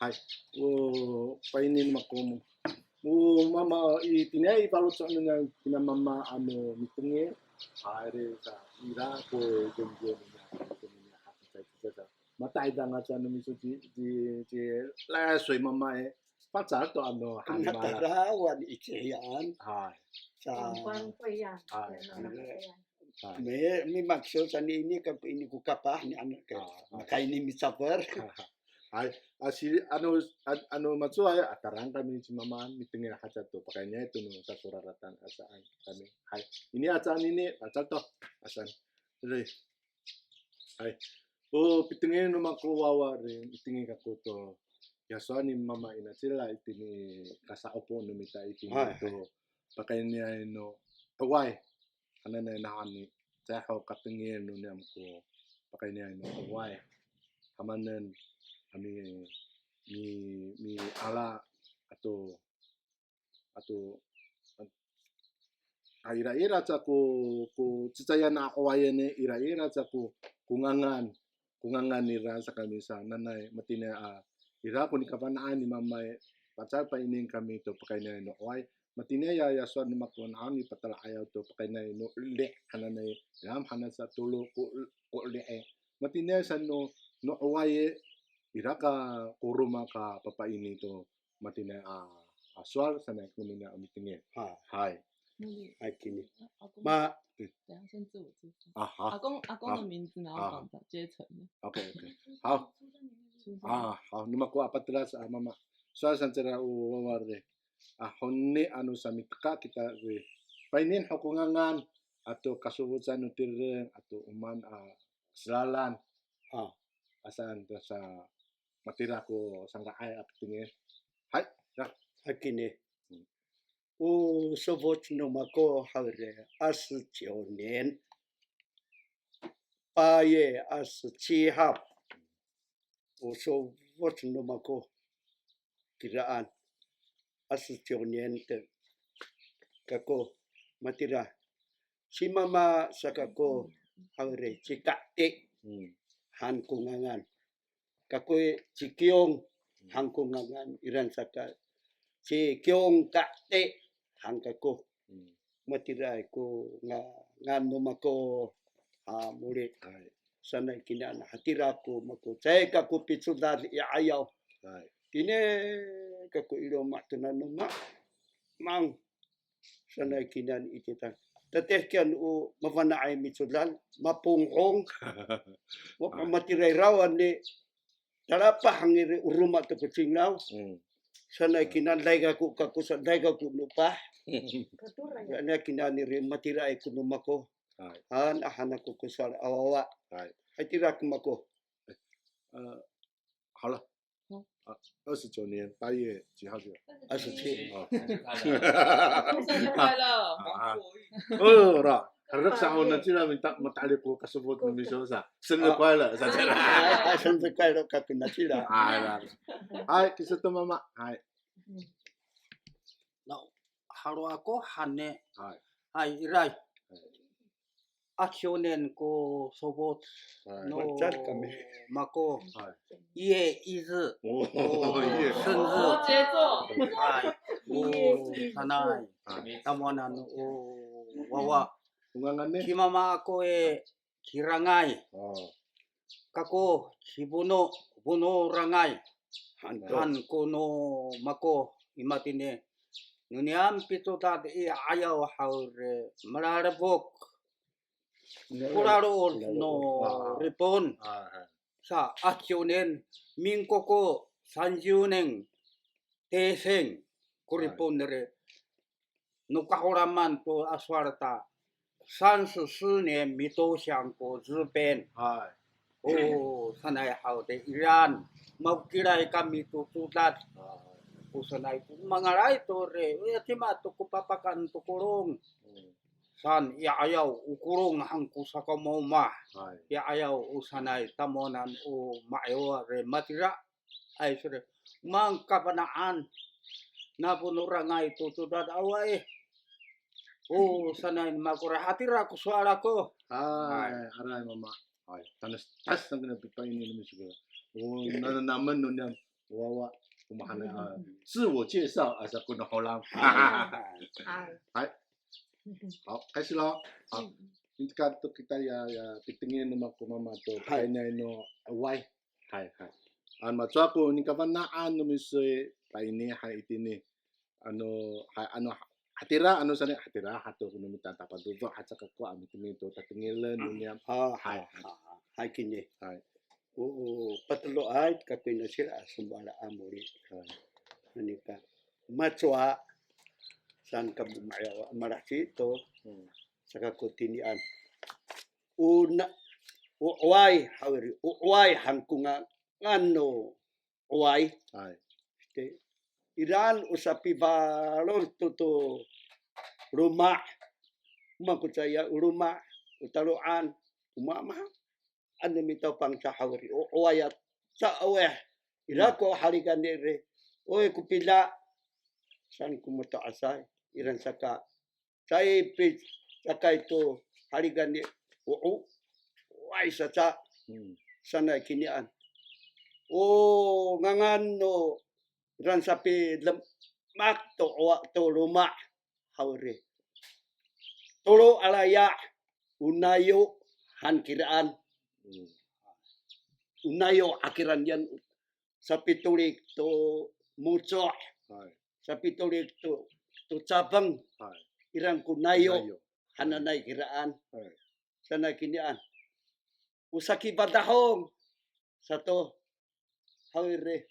はい。painin mako mama itinay ipalot sa ano niya pinamama ano mitingi are sa ira ko jengjo niya niya sa matay da nga sa ano miso di la soy mama pacar to ano hanmala Natarawan ikiyan hai sa 光会呀， hai 对， may maksud sa ini kapag ini ko kapah ni anak ka makaini misaper Ay, si ano matsuhay atarang kami si mama mitingin hacha to pakanya itu no sa suraratan asaan kami. Hai, ini asaan ini asal to asan. Re. Hai. Pitingin no makuwawa rin itingin ka ko to. Ya so ni mama ina sila itini kasaupo no mita itini to pakanya no away. Ana na nahani. Sa ho katingin no niam ko pakanya no away. Hamanen mi ala atau ira-ira sa ku cicaya na ako ayane ira-ira sa ku kungangan ira sa kami sa nanay matina ira ko ni kapanaan ni mamay pacar pa ining kami to pakay na no ay matina ya so na makon ani patal ayaw to pakay na no le hananay yam hanan sa tulo ko le matina sa no owaye iraka kuruma ka papaini to matina aswal sana kumina mitingin. Hai. ay kini 阿公， ma 等一下先自我介绍。好阿公的名字，然后讲的阶层的。 ，OK， 好出生好，numa ko apat teras mama. So santera uwawari. Honni anu samitka kita we. Painin hukungangan atau kasubutan nutireng atau uman selalan. Asan sa matira ko sangka ay apitingin. Hai, ya. akini o sobot no mako hare as tionen paye as chihap o sobot no mako kiraan as tionen te kako matira si mama sakako hare cikate hankungangan kakoy cikyong hankungangan iran saka cikyong kate hangkako matiray ko nga numako mulit sanay kinan hatira ko mako say kako pitsudad iayaw kine kako ilo matunan numa mang sanay kinan ititan tatehkian o mavanaay mitsudlan mapungkong matiray rawan ni talapa hangiri uruma to kucinglaw sanay kinan daiga ko kakusa daiga ko lupa na kinani rin matiray ko numako ahana ko kusal awawa ay tira ko mako 好了，29年8月几号去？ 27 生日快乐！ Ra. Harap sa ako na sila matali ko kasubot ng miso sa. Sino ko ala sa sila. ay sanay kayo kapina sila Hai, kisa to mama. Hai. haru ako hane Hai. ai irai akyonen ko sobot no Macam kami. mako Hai. ie izu Oh, senzu 摩羯座， ai o sanai tamonan o wawa Kungangan ni. kimama ako kirangai kako kibuno rangai han kono mako imatine nuniam pito tat ayaw haure malarabok kuraro no ripon sa akyonen mingkoko 30年 teseng kuripon nere nukahoraman to aswarta 34年 mitosyang ko zupen Hai. o sanay haude Iran magkiray kami tutulat o sanay mga raito re tima to ko papakan to kurong san iayaw ukurong hangko sa kamoma Hai. iayaw o sanay tamonan o maewa re matira ay sure mang kapanaan na punurangay tutulat away o sanay makurhatira ko suara ko Hai, aray mama. Hai. Tas nang pinapipainin namin siguro. Nananaman nun yan. 我kumahana 自我介绍啊，是跟好人。哎，好，开始咯。好，ini kan tu kita ya pitingin nama ko mama to kanya no why. Hai. An matsua ko ni kavanaan no misoi paini hai itini. Ano hatira hatira hato no mitanta padudo hatsa ko amitini to tatingilan niya. Hai. Hai kini. Hai. Patlo ay kapoy na sila sumbala amori. Manika. Matsua san ka bumaya marasi to sa kakutinian. Una uway hawiri uway hangkunga ngano uway. Hai. Iran usapi balon to rumah makucaya rumah utaruan umama ano mitaw pang sahawri o wayat sa aweh ira ko haligan dire oy kupila san kumuta asay iran saka say pit saka ito haligan ni o way sa sana kinian o ngangan no iran sapi lemak to rumah hawri tolo alaya unayo han kiraan unayo akiran yan sa pitulik to muco sa pitulik to cabang iran kunayo hananay kiraan sana kinian usaki badahong sa to hawire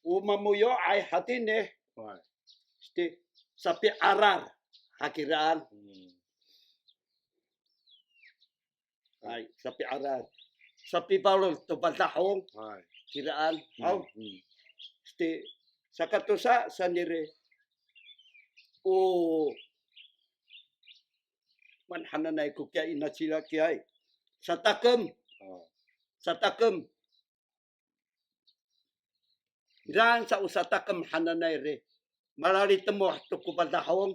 umamuyo ay hatine sapi arar hakiraan ay sapi arar sapi balol to badahong kiraan aw sa katusa sanire o manhananay ko kaya inasila kaya sa takem iran sa usatakem hananay re malari temo to ko badahong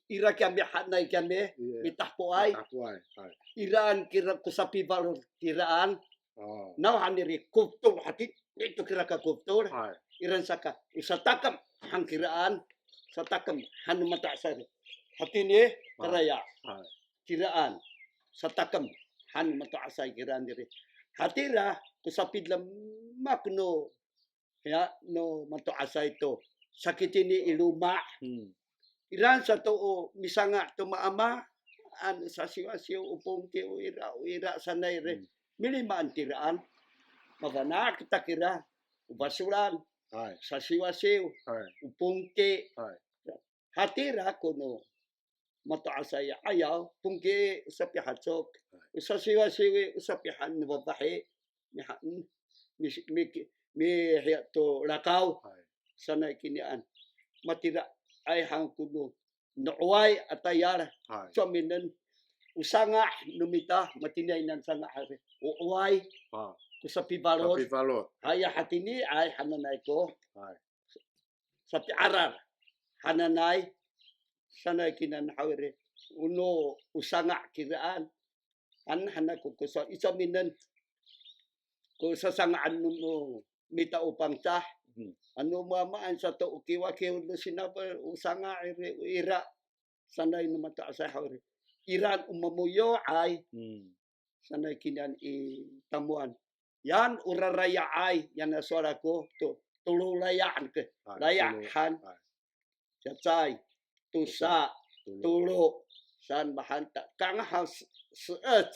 ira kami hanay kami mitahpo ay iran kira ko sapi balol kiraan now haniri kuptor hati itu kira ka kuptor iran saka usatakam hang kiraan satakam hanu mata sari hati ni karaya kiraan satakam hanu mata asay kiraan diri hatira kusapid lam makno ya no mata asay to sakitini iluma iran sa to misanga to maama an sa siwasiw upong ti ira sanay re milima antiraan magana kita kira ubasulan sa siwasiw upong ti hatira kuno mataasaya ayaw pungki sa pihatsok sa siwasiw sa pihan babahe mi to lakaw sanay kinian matira ay hang kuno noay atayar so minan usanga numita matinay nan sanga hari uway sa pibalot ay hatini ay hananay ko sa piarar hananay sanay kinan hawire uno usanga kiraan hanak ko sa isa minan ko sa sangaan no mita upang tah ano mamaan sa to ukiwa-kiwa no sinapa usanga ira sanay naman ta sa hawri iran umamuyo ay sanay kinan tamuan yan uraraya ay yan na suara ko to tululayaan ke layahan cacay tusa tulo san bahanta kang has seet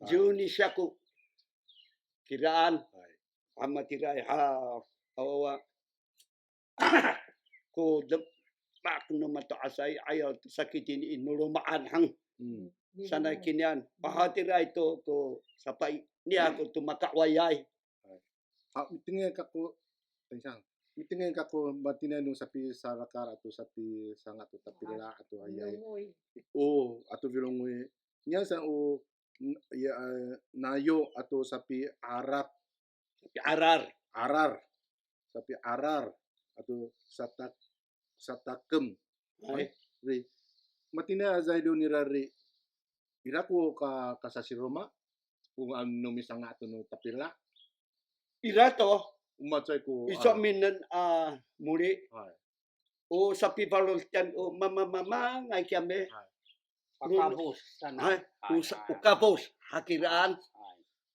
juni syaku kiraan amatiray awa ko mak no mataasay ayaw sakitin inulumaan hang sanay kinyan pahatiray to ko sapay niya ko tumakawayay mitingin ka ko matinay no sapi sarakar atau sapi sangat atau tapila atau ayay atau vilongoy niya sa nayo atau sapi arar sapi arar atau satakem ri matina zaido nirari iraku ka sa Roma kung ano misanga to no tapila ira to umatsay ko. Iso minan muli. Hai. O sa pibalol tiyan o mama ngay kami. Pakabos Ay, sana. ukabos hakiraan.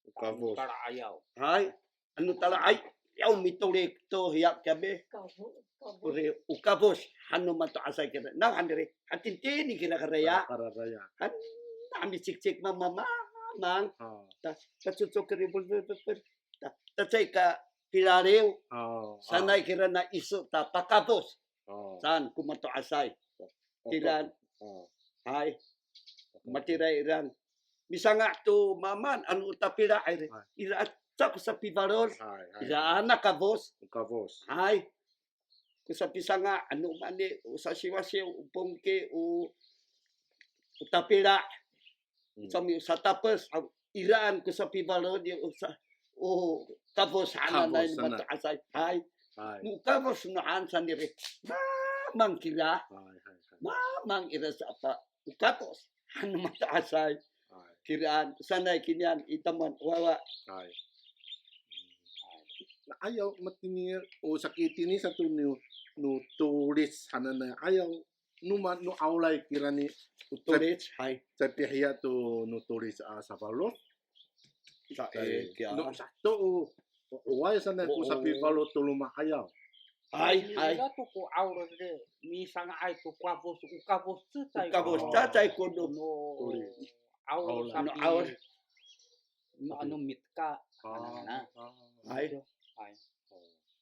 Ukabos. Karayaw. Ay, ano tala ay yaw mitulik to hiyak kami. Ure ukabos hanu man to asay kira. Now handire hatintini kira karaya. Kararaya. Nami cik mama mang. Ah. Ta cucuk kiri bul. Ta cay ka pilariw. Ah. Sanay kira na iso ta pakabos. Ah. San kumato asay. Tiran. Ah. Ay. Matiray iran. Misanga to maman anu tapira ay ira sa pivarol. Hai. Hai. Ira anak ka boss. Ukavos. Ay. Kusa pisanga anu mani usa siwasi upongke u tapira. Sami sa tapos iraan ko sa pivarol di usa o kabos ana na mato asay. Ay. Hai. Kabos naan sandiri. Mamang kira. Hai. Hai. Mamang ira sa apa. Kapos. Ano mataasay. Hai. Kiraan. Sanay kinyan. Itaman. Wawa. Hai. Ayaw matingir o sakiti ni sa tunyo no tulis hanan na ayaw numan no aulay kirani Utulit. Hay. sa pihiya to no tulis sa valor Sa kya. no sa to uway sa na ko sa pivalo to lumahayaw. Hay. Hay. Ila to ko aura de. Misang ay to ukabos tsay. Kabos. Tatay ko no. Aura Ano sabi. aur. Ano mitka. Ah. Hay. Ay.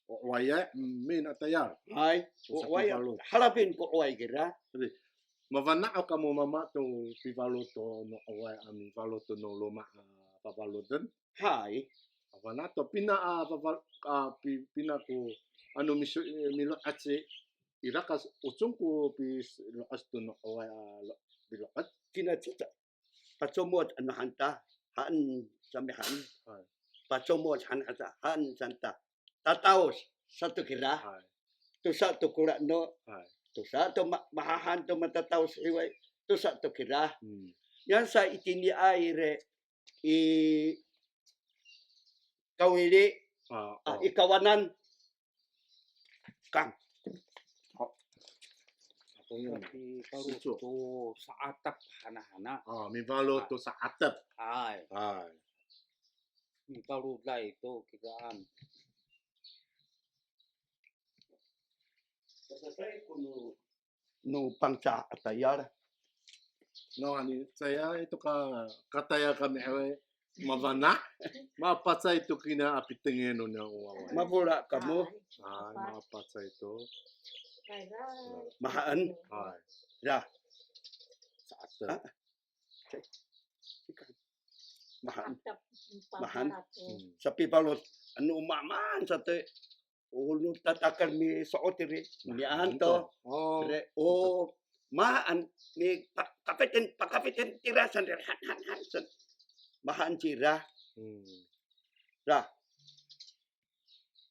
Waya min ataya. Hay. Sa Way. pivalo. Halapin ko way kira. Mavana ka mo mama to pivalo to no away ami pivalo to no luma pavalo den. Hay. Mavana to pina pina ko ano milo atse irakas ucung ko pis lo asto no away bilo at Kinatita. Patsumot ano hanta. Haan. Samihan. Hay. Patsumot hanata. Haan santa. Tataos. Satu kira. Hai. Tusa to kura no. Hai. Tusa to mahahan to matataos iway. Tusa to kira. Yan sa itini ay re kawili ikawanan kang Ako yun. Tapi Suso. karu to sa atap hana-hana. Mi palo to sa atap. Ay. Hai. Mi karu dai to kitaan. no pangsa atayar. No ani saya itu kataya kami ewe mavana mapatsa itu kina apitengeno na uwawa. Mabura kamo. Hai, mapatsa itu. Mahaan. Hai. Ya. Sa atap. Mahaan. Mahaan. Sa pibalot. Ano umaman sa te. Ulo tatakar mi sootiri. Ni anto. Oh. Re o mahaan ni pakapitin tirasan han. Mahaan tira. Ra.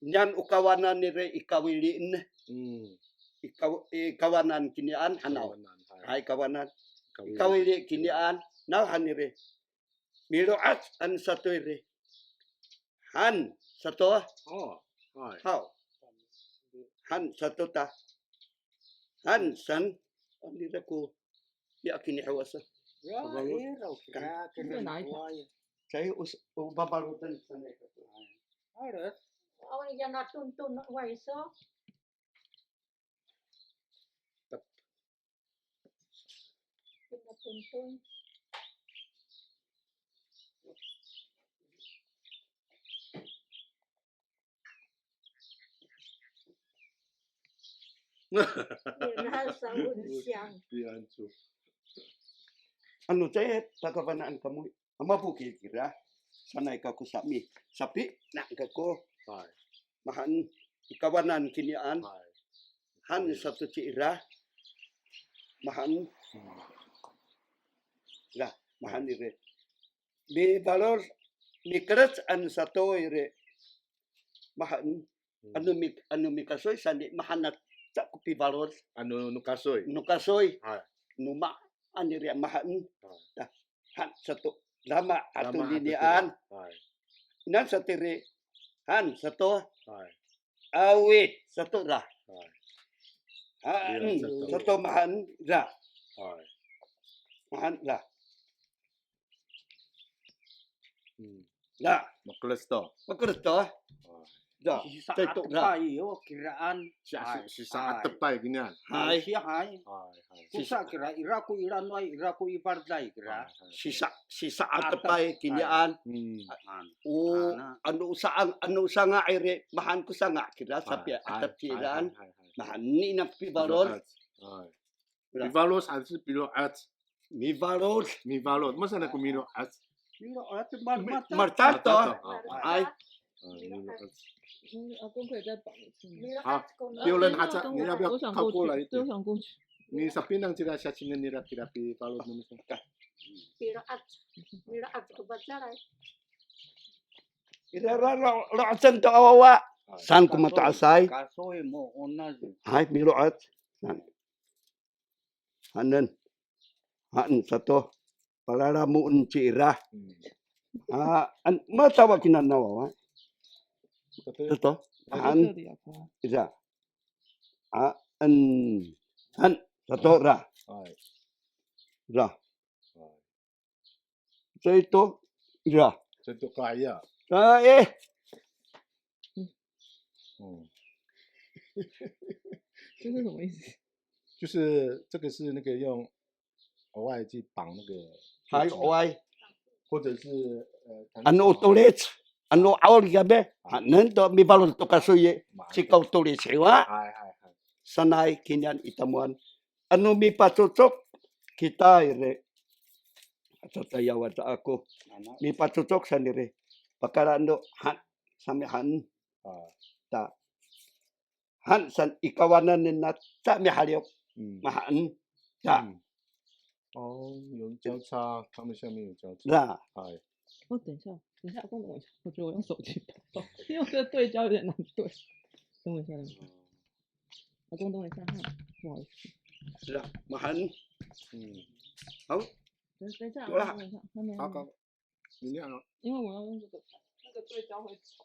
Nyan ukawanan ni re ikawiliin. Ikawanan kinian hanaw. Hai kawanan. Ikawili kinian naw hanire. Miloat an satu re. Han satu. Oh. Hai. How? Han satu ta. Han san. Ani ko. Ya kini hawasa. Ya, iraw kira Ito na ito. Saya babarutan sana ito. Ayos. Awan yan natuntun waiso. Natuntun. Nasa unsyang. Diansu. Ano saya tagapanaan kamu? Ama po kira. Sanay ka ko sami. Sapi na ko. Hai. Mahan ikawanan kinian. Hai. Han satu cira. Mahan. Ya, mahan ire. Di valor ni keras an satu ire. Mahan anu mi kasoy sandi mahanat sa kupi valor Ano nukasoy. no kasoy. Hai. Numa anire mahan. Hai. Han satu lama atau Lama linian. Hai. Nan sa tiri Han satu. 係 Awit satu lah. 係 Han Satu. satu mahan lah. 係 Mahan lah. 嗯 Lah. makalas to Betul tu. Dah. Si saat Saya tok lah. tayo kiraan. si saat tepai ginian Hai. Siya hay. hai Kusa kira ira ko iran way ira ko iparday kira. Sisa atapay kinyaan. O ano sa nga ire mahan ko sa nga kira sa pia atap kiran. Mahan ni na pibalot. Mivalos 还是比如 at Mibalot. mivalot masa na kumino at Mira at mata. Martato. Ay.阿公可以再绑一次吗？好 Mira, 有人等一下还在你要不要我想靠过来一对，我点想过去。你 sabihin lang sila sa singen nila kirapi balot naman sa mira at ko bacaray. Ira lo asan to awawa. San ko mataasay. Kasoy mo una. Hai milo at. Hanan. Han satu. Palalamuun ci ira. Matawa kinanawa. Ito. 这 Han 里啊，爸 ira. Han satu ra. hai Ra. So ito ira. Contoh kaya Eh. 这是什么意思？就是这个是那个用额外去绑那个 Hai oi. 或者是Ano tulis? Ano awal gabi? Hanan to mi balon to kasuye. Sikaw tulis sewa. hai hai hai Sanay kinyan itamuan. Ano mi patutok? Kita ire. At tayawan sa ako. Mi patutok sa nire. Pakarando han sami han ta. Han san ikawanan ni na ta mi haliok. Mahan ta. 哦，有交叉，他们下面有交叉。 Na. 哎，哦，等一下，等一下，阿公等我一下，我觉得我用手机拍，因为我这个对焦有点难对。等我一下，等我一下。阿公等我一下哈，不好意思。 Na. Mahan. 好。等一下，有了等我一下，还没。好，你那样，因为我要用这个，那个对焦会丑。